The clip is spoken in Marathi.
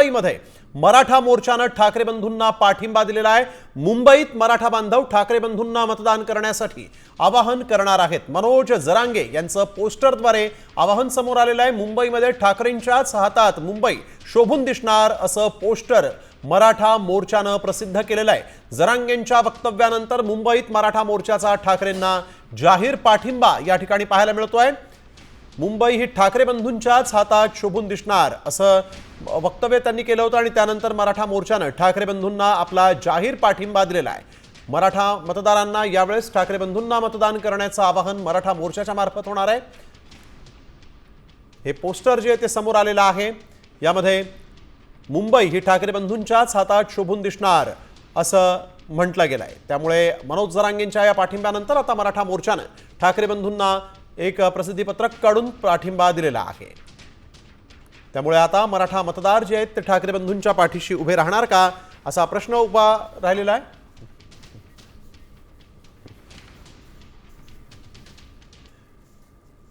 मुंबईमध्ये मराठा मोर्चाने ठाकरे बंधूंना पाठिंबा दिलेला आहे। मुंबईत मराठा बांधव ठाकरे बंधूंना मतदान करण्यासाठी आवाहन करणार आहेत। मनोज जरांगे यांचं पोस्टरद्वारे आवाहन समोर आलेलं आहे। मुंबईमध्ये ठाकरेंच्याच हातात मुंबई शोभून दिसणार असं पोस्टर मराठा मोर्चाने प्रसिद्ध केलेलं आहे। जरांगेंच्या वक्तव्यानंतर मुंबईत मराठा मोर्चाचा ठाकरेंना जाहीर पाठिंबा या ठिकाणी पाहायला मिळतोय। मुंबई ही ठाकरे बंधूंच्याच हातात शोभून दिसणार असं वक्तव्य त्यांनी केलं होतं आणि त्यानंतर मराठा मोर्चाने ठाकरे बंधूंना आपला जाहीर पाठिंबा दिलेला आहे। मराठा मतदारांना यावेळेस ठाकरे बंधूंना मतदान करण्याचं आवाहन मराठा मोर्चाच्या मार्फत होणार आहे। हे पोस्टर जे ते समोर आलेलं आहे, यामध्ये मुंबई ही ठाकरे बंधूंच्याच हातात शोभून दिसणार असं म्हटलं गेलं आहे। त्यामुळे मनोज जरांगेंच्या या पाठिंब्यानंतर आता मराठा मोर्चाने ठाकरे बंधूंना एक प्रसिद्धीपत्रक काढून पाठिंबा दिलेला आहे। त्यामुळे आता मराठा मतदार जे आहेत ते ठाकरे बंधूंच्या पाठीशी उभे राहणार का असा प्रश्न उभा राहिलेला आहे।